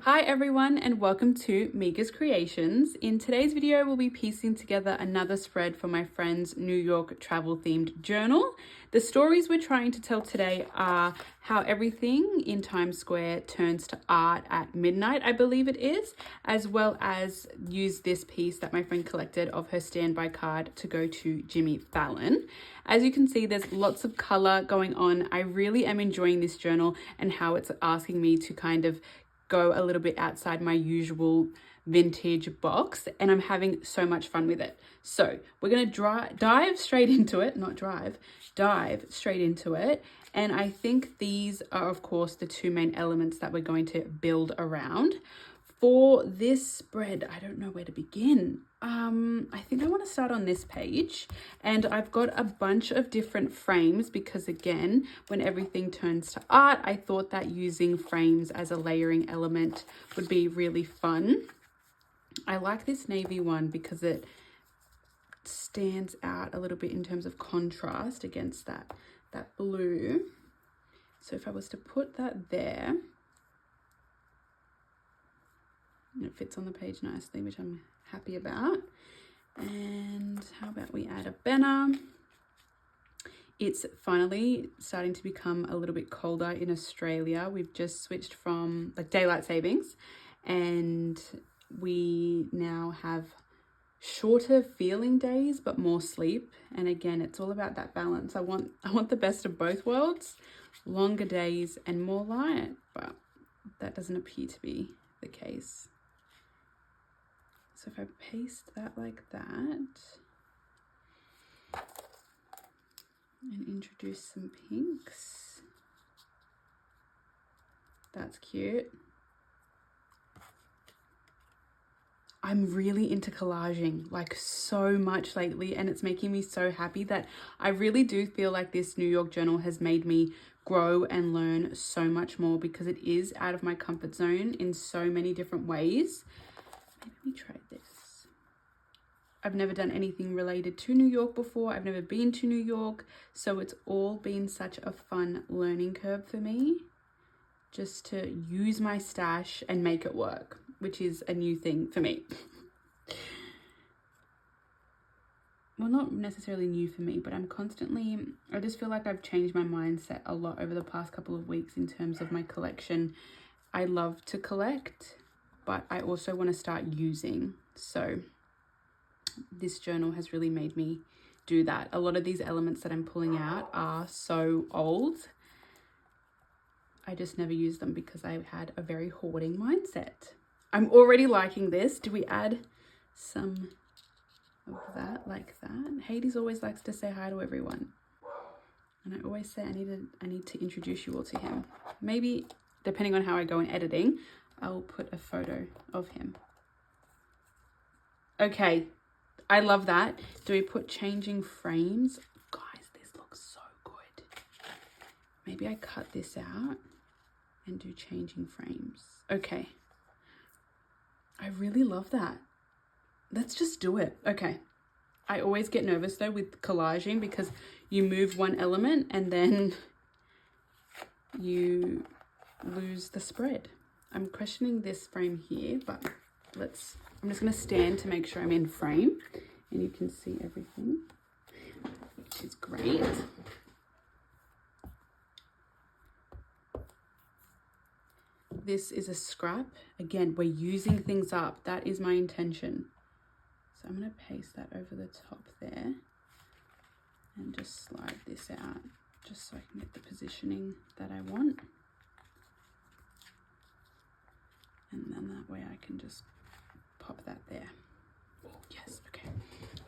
Hi everyone and welcome to Miga's Creations. In today's video, we'll be piecing together another spread for my friend's New York travel themed journal. The stories we're trying to tell today are how everything in Times Square turns to art at midnight, I believe it is, as well as use this piece that my friend collected of her standby card to go to Jimmy Fallon. As you can see, there's lots of color going on. I really am enjoying this journal and how it's asking me to kind of go a little bit outside my usual vintage box, and I'm having so much fun with it. So we're going to dive straight into it, dive straight into it. And I think these are, of course, the two main elements that we're going to build around. For this spread, I don't know where to begin. I think I want to start on this page, and I've got a bunch of different frames because, again, when everything turns to art, I thought that using frames as a layering element would be really fun. I like this navy one because it stands out a little bit in terms of contrast against that blue. So if I was to put that there, it fits on the page nicely, which I'm happy about. And how about we add a banner? It's finally starting to become a little bit colder in Australia. We've just switched from like daylight savings, and we now have shorter feeling days but more sleep. And again, it's all about that balance. I want the best of both worlds, longer days and more light, but that doesn't appear to be the case. So if I paste that like that and introduce some pinks, that's cute. I'm really into collaging like so much lately, and it's making me so happy that I really do feel like this New York journal has made me grow and learn so much more because it is out of my comfort zone in so many different ways. Maybe we try this. I've never done anything related to New York before. I've never been to New York. So it's all been such a fun learning curve for me, just to use my stash and make it work, which is a new thing for me. Well, not necessarily new for me, but I just feel like I've changed my mindset a lot over the past couple of weeks in terms of my collection. I love to collect, but I also want to start using. So this journal has really made me do that. A lot of these elements that I'm pulling out are so old. I just never use them because I had a very hoarding mindset. I'm already liking this. Do we add some of that like that? Hades always likes to say hi to everyone. And I always say I need to introduce you all to him. Maybe, depending on how I go in editing, I'll put a photo of him. Okay, I love that. Do we put changing frames? Guys, this looks so good. Maybe I cut this out and do changing frames. Okay. I really love that. Let's just do it. Okay. I always get nervous though with collaging because you move one element and then you lose the spread. I'm questioning this frame here, but I'm just going to stand to make sure I'm in frame and you can see everything, which is great. This is a scrap. Again, we're using things up. That is my intention. So I'm going to paste that over the top there and just slide this out just so I can get the positioning that I want. And then that way I can just pop that there. Oh, yes, okay.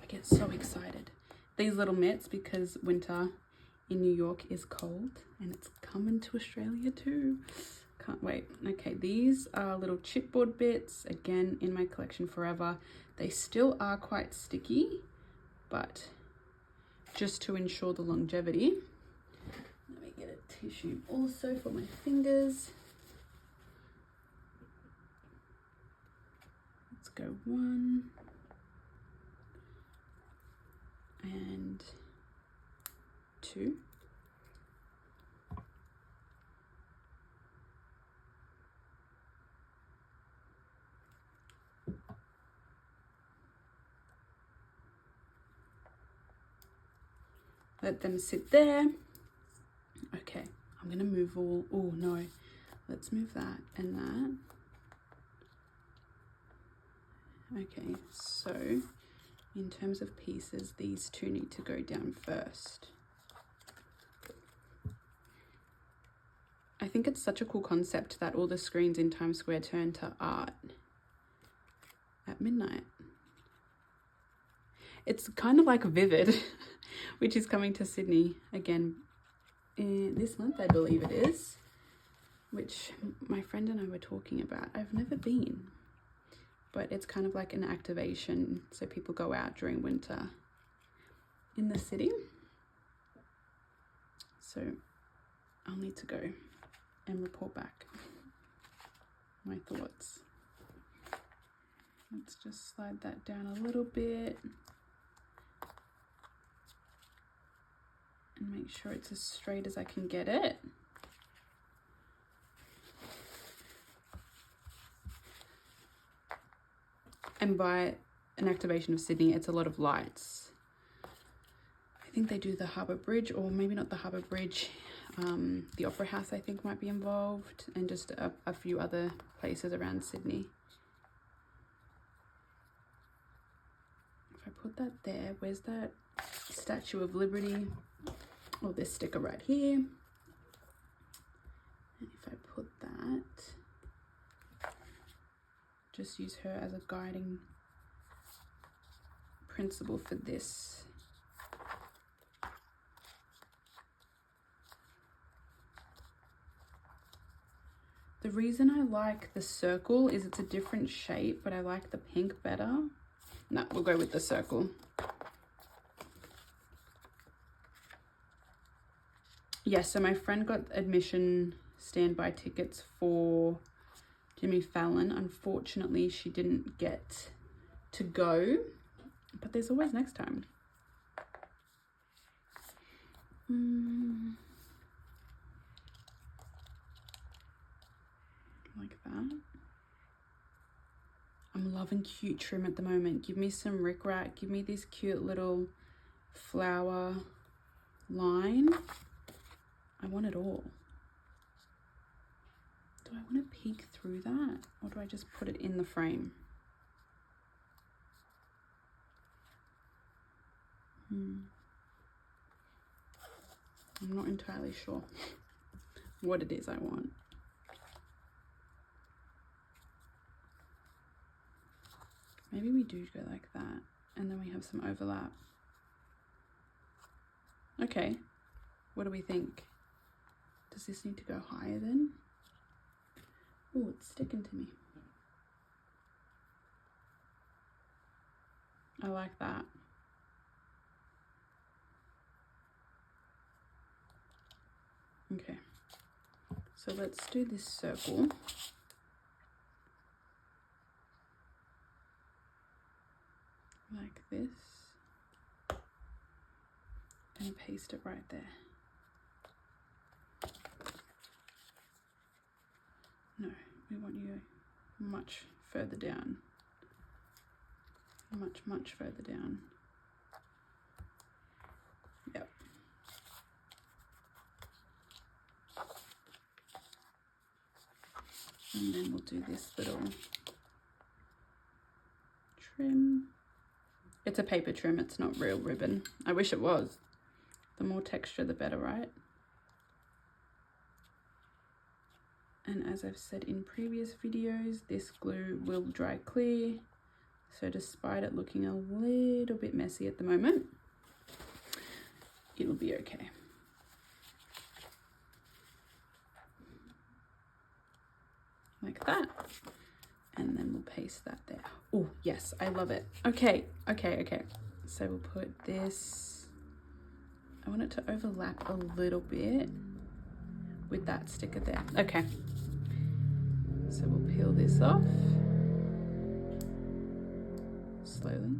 I get so excited. These little mitts, because winter in New York is cold and it's coming to Australia too. Can't wait. Okay, these are little chipboard bits, again in my collection forever. They still are quite sticky, but just to ensure the longevity, let me get a tissue also for my fingers. Let's go 1 and 2. let them sit there. Okay, I'm gonna move all, oh no, let's move that and that. Okay, so in terms of pieces, these two need to go down first. I think it's such a cool concept that all the screens in Times Square turn to art at midnight. It's kind of like Vivid, which is coming to Sydney again in this month, I believe it is, which my friend and I were talking about. I've never been, but it's kind of like an activation, so people go out during winter in the city. So I'll need to go and report back my thoughts. Let's just slide that down a little bit and make sure it's as straight as I can get it. And by an activation of Sydney, it's a lot of lights. I think they do the Harbour Bridge, or maybe not the Harbour Bridge. The Opera House, I think, might be involved, and just a few other places around Sydney. If I put that there, where's that Statue of Liberty? Or this sticker right here. And if I put that, just use her as a guiding principle for this. The reason I like the circle is it's a different shape, but I like the pink better. No, we'll go with the circle. Yeah, so my friend got admission standby tickets for Jimmy Fallon. Unfortunately, she didn't get to go, but there's always next time. Like that. I'm loving cute trim at the moment. Give me some rickrack. Give me this cute little flower line. I want it all. Do I want to peek through that, or do I just put it in the frame? I'm not entirely sure what it is I want. Maybe we do go like that, and then we have some overlap. Okay, what do we think? Does this need to go higher then? Oh, it's sticking to me. I like that. Okay, so let's do this circle. Like this. And paste it right there. No, we want you much further down. Much further down. Yep. And then we'll do this little trim. It's a paper trim, it's not real ribbon. I wish it was. The more texture, the better, right? And as I've said in previous videos, this glue will dry clear. So despite it looking a little bit messy at the moment, it'll be okay. Like that. And then we'll paste that there. Oh, yes, I love it. Okay. So we'll put this, I want it to overlap a little bit with that sticker there. Okay. So we'll peel this off. Slowly.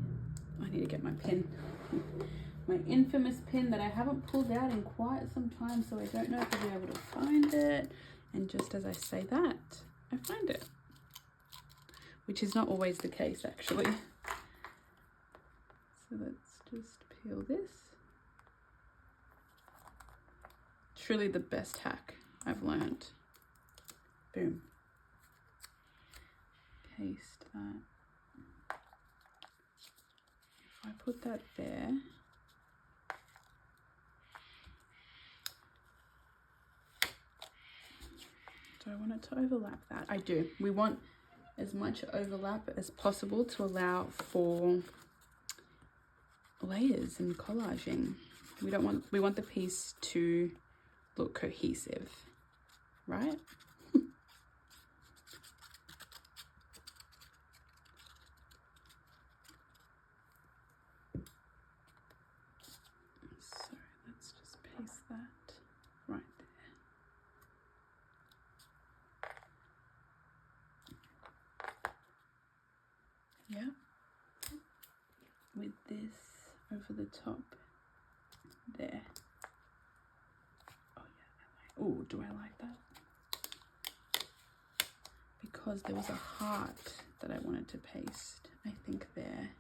I need to get my pin. My infamous pin that I haven't pulled out in quite some time, so I don't know if I'll be able to find it. And just as I say that, I find it. Which is not always the case, actually. So let's just peel this. Truly the best hack I've learned. Boom. Paste that. If I put that there, do I want it to overlap that? I do. We want as much overlap as possible to allow for layers and collaging. We want the piece to look cohesive, right? So let's just paste that right there. Yeah. With this over the top there. Oh yeah, oh, do I like that? Because there was a heart that I wanted to paste, I think there.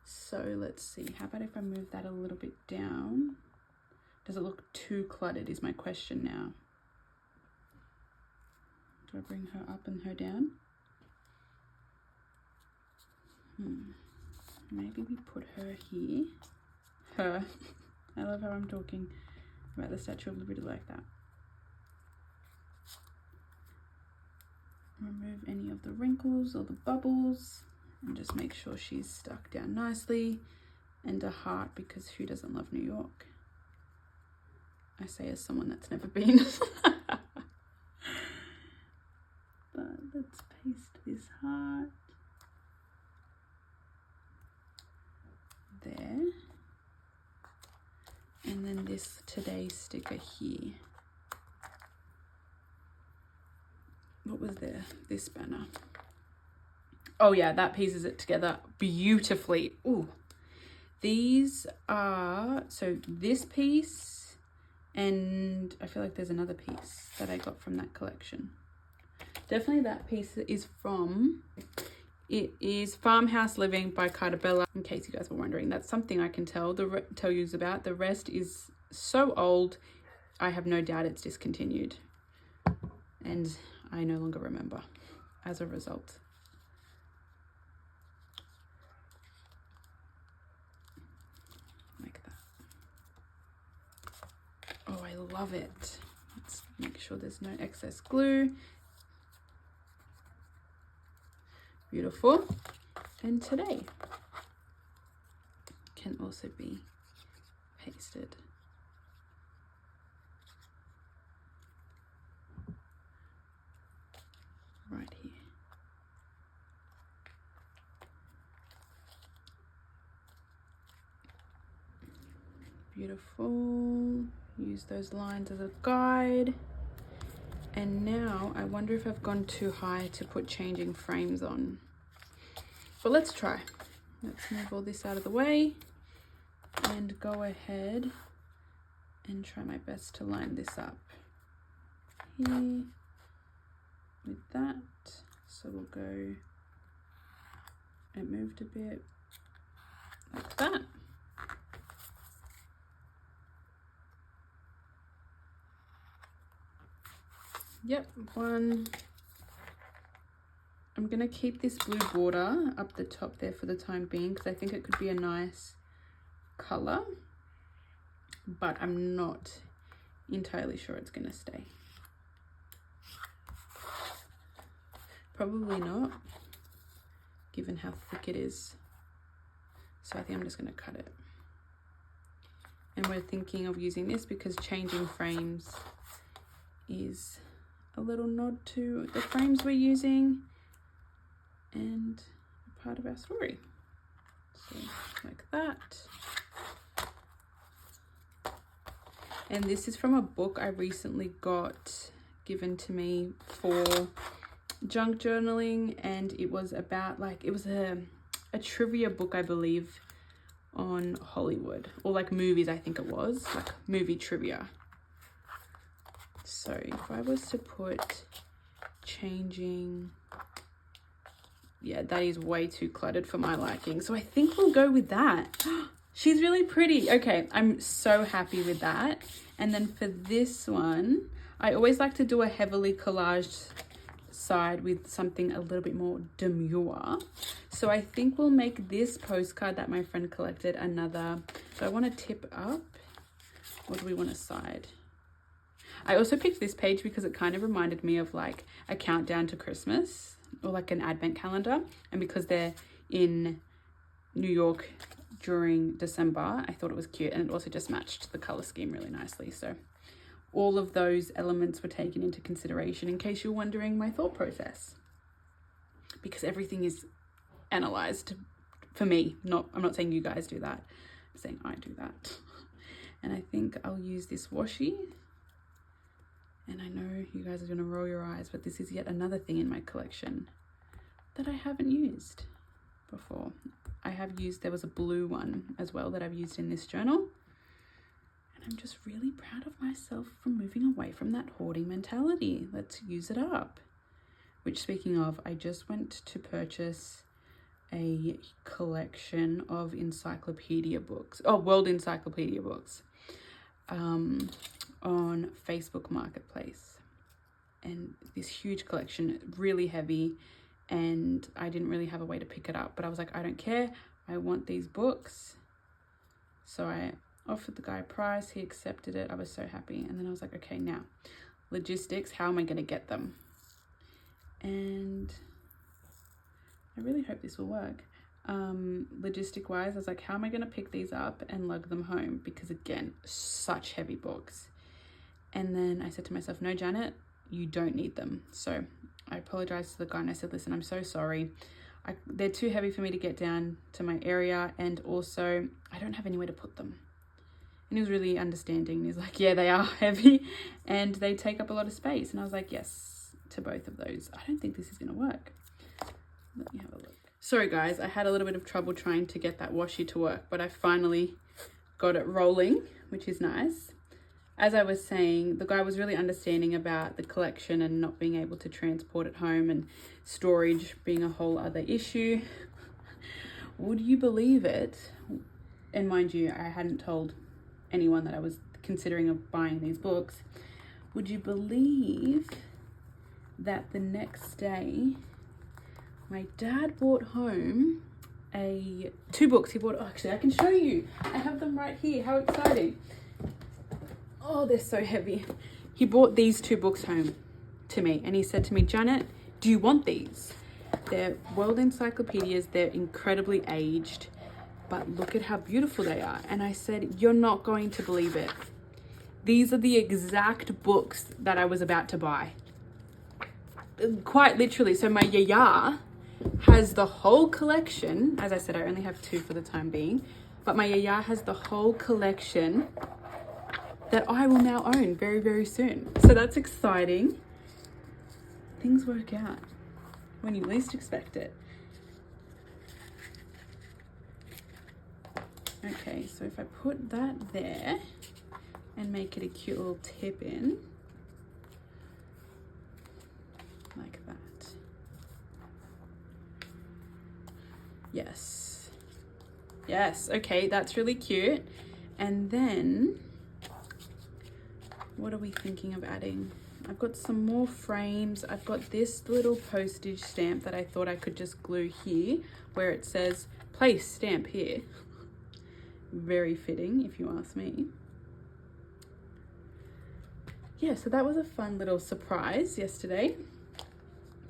So let's see, how about if I move that a little bit down? Does it look too cluttered is my question now. Do I bring her up and her down? Maybe we put her here. Her. I love how I'm talking about the Statue of Liberty like that. Remove any of the wrinkles or the bubbles and just make sure she's stuck down nicely. And a heart, because who doesn't love New York? I say as someone that's never been. But let's paste this heart there. And then this today sticker here. What was there? This banner. Oh yeah, that pieces it together beautifully. Ooh. These are, so this piece, and I feel like there's another piece that I got from that collection. Definitely that piece is from, it is Farmhouse Living by Cartabella. In case you guys were wondering, that's something I can tell you about. The rest is so old, I have no doubt it's discontinued. And I no longer remember as a result. Like that. Oh, I love it. Let's make sure there's no excess glue. Beautiful. And today can also be pasted. Right here. Beautiful. Use those lines as a guide. And now I wonder if I've gone too high to put changing frames on. But let's try. Let's move all this out of the way and go ahead and try my best to line this up here with that. So we'll go, it moved a bit like that. Yep, one. I'm gonna keep this blue border up the top there for the time being because I think it could be a nice color, but I'm not entirely sure it's gonna stay. Probably not, given how thick it is. So I think I'm just gonna cut it. And we're thinking of using this because changing frames is a little nod to the frames we're using and a part of our story. So like that. And this is from a book I recently got given to me for junk journaling, and it was about like, it was a trivia book, I believe, on Hollywood or like movies. I think it was like movie trivia. So if I was to put changing, yeah, that is way too cluttered for my liking. So I think we'll go with that. She's really pretty. Okay, I'm so happy with that. And then for this one, I always like to do a heavily collaged side with something a little bit more demure. So I think we'll make this postcard that my friend collected another. So I want to tip up. What do we want to side? I also picked this page because it kind of reminded me of like a countdown to Christmas or like an advent calendar. And because they're in New York during December, I thought it was cute, and it also just matched the color scheme really nicely. So all of those elements were taken into consideration in case you're wondering my thought process, because everything is analyzed for me. I'm not saying you guys do that, I'm saying I do that. And I think I'll use this washi, and I know you guys are going to roll your eyes, but this is yet another thing in my collection that I haven't used before. There was a blue one as well that I've used in this journal. And I'm just really proud of myself for moving away from that hoarding mentality. Let's use it up. Which, speaking of, I just went to purchase a collection of encyclopedia books, World Encyclopedia books, on Facebook Marketplace. And this huge collection, really heavy, and I didn't really have a way to pick it up, but I was like, I don't care, I want these books. So I offered the guy a price, he accepted it, I was so happy. And then I was like, okay, now logistics, how am I going to get them? And I really hope this will work. Logistic wise, I was like, how am I going to pick these up and lug them home? Because again, such heavy books. And then I said to myself, no, Janet, you don't need them. So I apologized to the guy and I said, listen, I'm so sorry. They're too heavy for me to get down to my area, and also I don't have anywhere to put them. And he was really understanding. He's like, yeah, they are heavy and they take up a lot of space. And I was like, yes, to both of those. I don't think this is going to work. Let me have a look. Sorry guys, I had a little bit of trouble trying to get that washi to work, but I finally got it rolling, which is nice. As I was saying, the guy was really understanding about the collection and not being able to transport it home, and storage being a whole other issue. Would you believe it? And mind you, I hadn't told anyone that I was considering of buying these books. Would you believe that the next day, my dad brought home two books. He bought, actually, I can show you. I have them right here. How exciting. Oh, they're so heavy. He brought these two books home to me, and he said to me, Janet, do you want these? They're world encyclopedias. They're incredibly aged, but look at how beautiful they are. And I said, you're not going to believe it. These are the exact books that I was about to buy. Quite literally. So my yaya has the whole collection. As I said, I only have two for the time being, but my yaya has the whole collection that I will now own very, very soon. So that's exciting. Things work out when you least expect it. Okay, so if I put that there and make it a cute little tip in, like that. Yes. Yes, okay, that's really cute. And then what are we thinking of adding? I've got some more frames. I've got this little postage stamp that I thought I could just glue here, where it says place stamp here. Very fitting, if you ask me. Yeah, so that was a fun little surprise yesterday.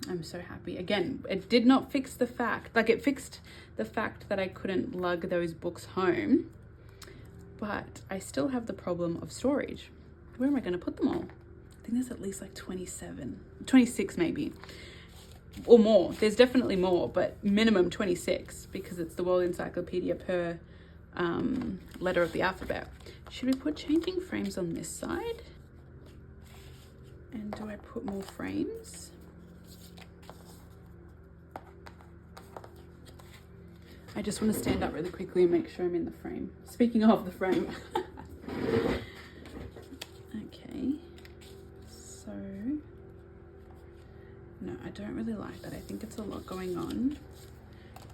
I'm so happy. Again, it did not fix the fact, like it fixed the fact that I couldn't lug those books home, but I still have the problem of storage. Where am I going to put them all? I think there's at least like 26 maybe, or more. There's definitely more, but minimum 26, because it's the World Encyclopedia per letter of the alphabet. Should we put changing frames on this side? And do I put more frames? I just want to stand up really quickly and make sure I'm in the frame. Speaking of the frame. Okay, so no, I don't really like that. I think it's a lot going on.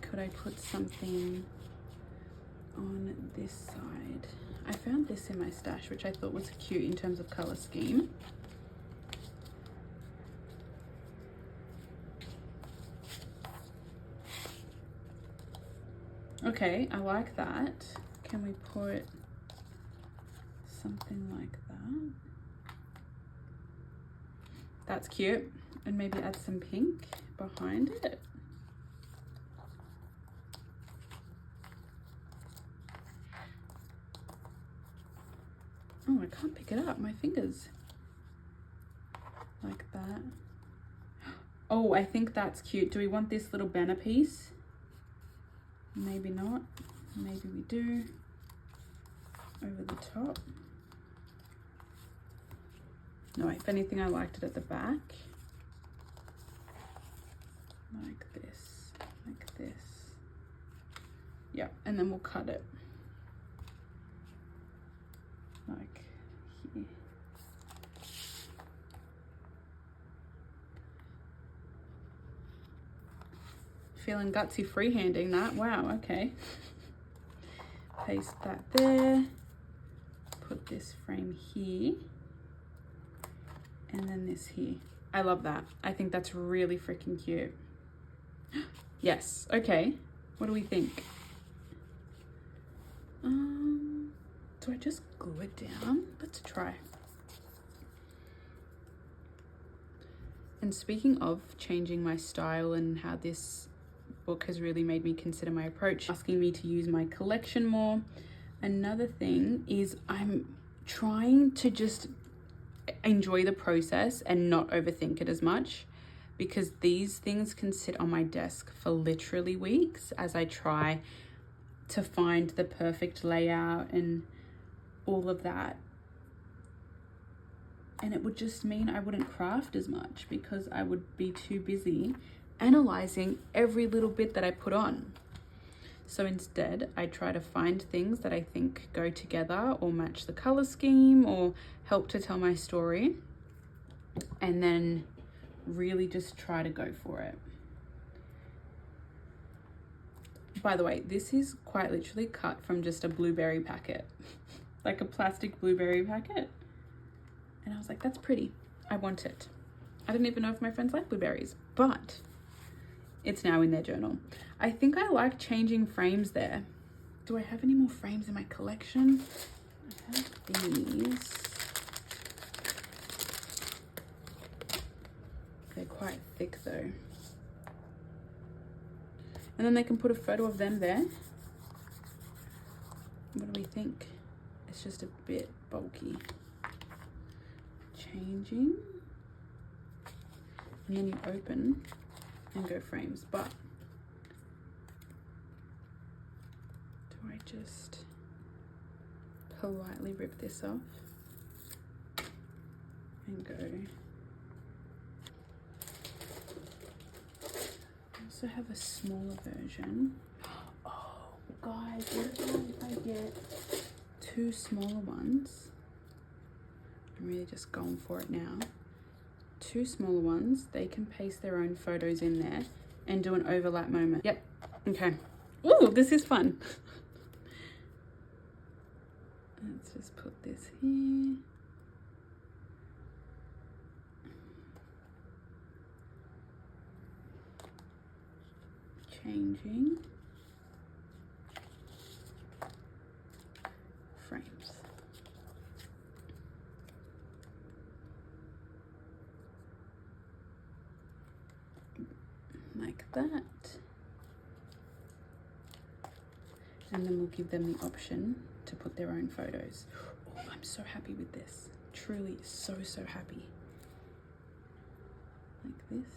Could I put something on this side. I found this in my stash, which I thought was cute in terms of color scheme. Okay, I like that. Can we put something like that? That's cute. And maybe add some pink behind it. Oh, I can't pick it up, my fingers. Like that. Oh, I think that's cute. Do we want this little banner piece? Maybe not. Maybe we do. Over the top. No, if anything, I liked it at the back. Like this. Like this. Yeah, and then we'll cut it. Like here. Feeling gutsy freehanding that. Wow, okay. Paste that there. Put this frame here. And then this here. I love that. I think that's really freaking cute. Yes, okay. What do we think? Do I just glue it down? Let's try. And speaking of changing my style and how this book has really made me consider my approach, asking me to use my collection more, another thing is I'm trying to just enjoy the process and not overthink it as much, because these things can sit on my desk for literally weeks as I try to find the perfect layout and all of that. And it would just mean I wouldn't craft as much because I would be too busy analyzing every little bit that I put on. So instead, I try to find things that I think go together or match the color scheme or help to tell my story, and then really just try to go for it. By the way, this is quite literally cut from just a blueberry packet, like a plastic blueberry packet. And I was like, that's pretty. I want it. I didn't even know if my friends like blueberries, but it's now in their journal. I think I like changing frames there. Do I have any more frames in my collection? I have these. They're quite thick though. And then they can put a photo of them there. What do we think? It's just a bit bulky. Changing. And then you open and go frames, but do I just politely rip this off and go? I also have a smaller version. Oh guys, what if I get two smaller ones? I'm really just going for it now. Two smaller ones, they can paste their own photos in there and do an overlap moment. Yep, okay. Ooh, this is fun. Let's just put this here. Changing. Frames. Like that. And then we'll give them the option to put their own photos. Oh, I'm so happy with this. Truly so happy. Like this.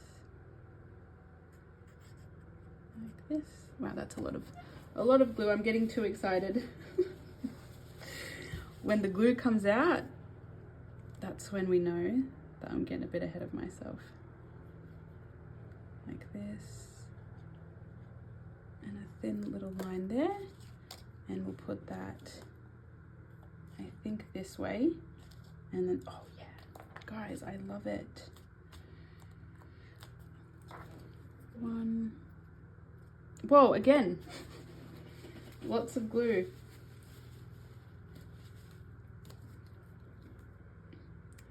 Like this. Wow, that's a lot of glue. I'm getting too excited. When the glue comes out, that's when we know that I'm getting a bit ahead of myself. Like this, and a thin little line there, and we'll put that, I think, this way, and then, oh yeah, guys, I love it. One, whoa, again, Lots of glue.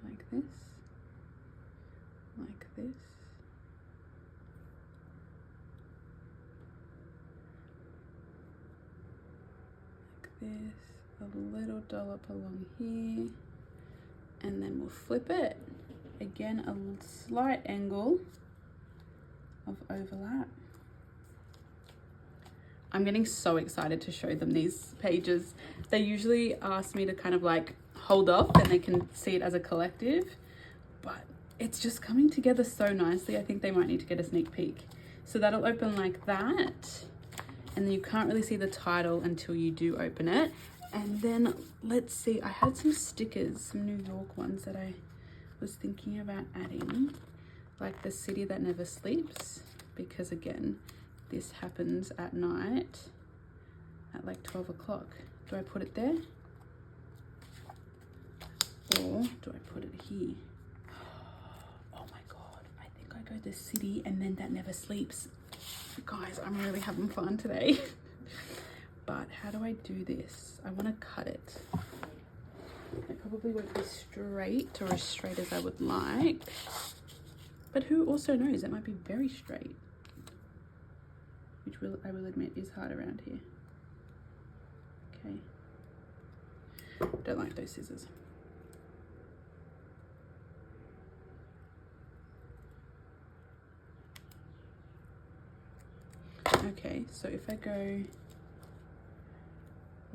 Like this. Like this. Like this. A little dollop along here. And then we'll flip it. Again, a slight angle of overlap. I'm getting so excited to show them these pages. They usually ask me to kind of like hold off and they can see it as a collective, but it's just coming together so nicely. I think they might need to get a sneak peek. So that'll open like that. And then you can't really see the title until you do open it. And then let's see, I had some stickers, some New York ones that I was thinking about adding, like the city that never sleeps, because again, this happens at night at like 12 o'clock. Do I put it there? Or do I put it here? Oh my God, I think I go the city and then that never sleeps. Guys, I'm really having fun today. But how do I do this? I want to cut it. It probably won't be straight or as straight as I would like. But who also knows? It might be very straight. Which I will admit is hard around here. Okay. Don't like those scissors. Okay, so if I go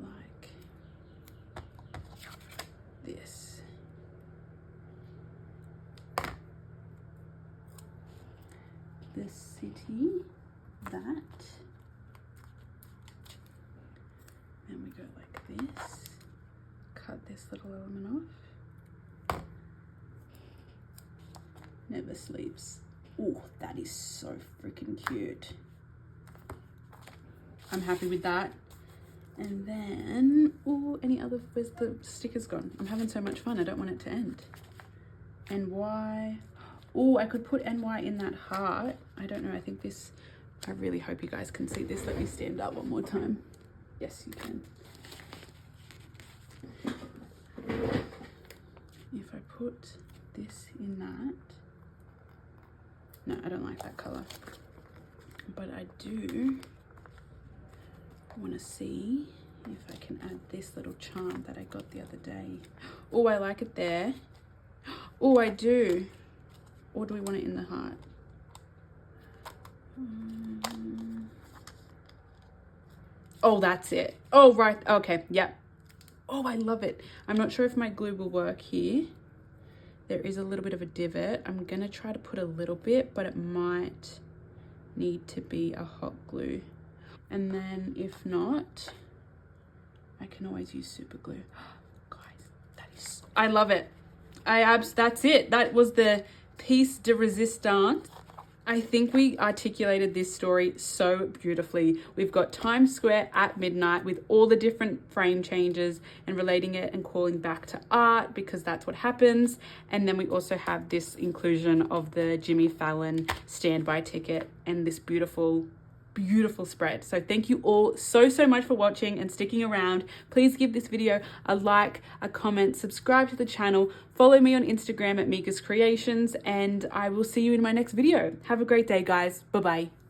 like this. The city, that. And we go like this. Cut this little element off. Never sleeps. Oh, that is so freaking cute. I'm happy with that. And then, oh, any other, where's the stickers gone? I'm having so much fun, I don't want it to end. NY, oh, I could put NY in that heart. I don't know, I think this, I really hope you guys can see this. Let me stand up one more time. Yes, you can. If I put this in that, no, I don't like that color, but I do want to see if I can add this little charm that I got the other day. Oh, I like it there. Oh, I do. Or do we want it in the heart? Oh, that's it. Oh, right. Okay. Yep. Oh, I love it. I'm not sure if my glue will work here. There is a little bit of a divot. I'm going to try to put a little bit, but it might need to be a hot glue. And then if not, I can always use super glue. Guys, that is, I love it. That's it. That was the piece de resistance. I think we articulated this story so beautifully. We've got Times Square at midnight with all the different frame changes and relating it and calling back to art because that's what happens. And then we also have this inclusion of the Jimmy Fallon standby ticket and this beautiful spread. So thank you all so much for watching and sticking around. Please give this video a like, a comment, subscribe to the channel, follow me on Instagram at Mika's Creations, and I will see you in my next video. Have a great day, guys. Bye-bye.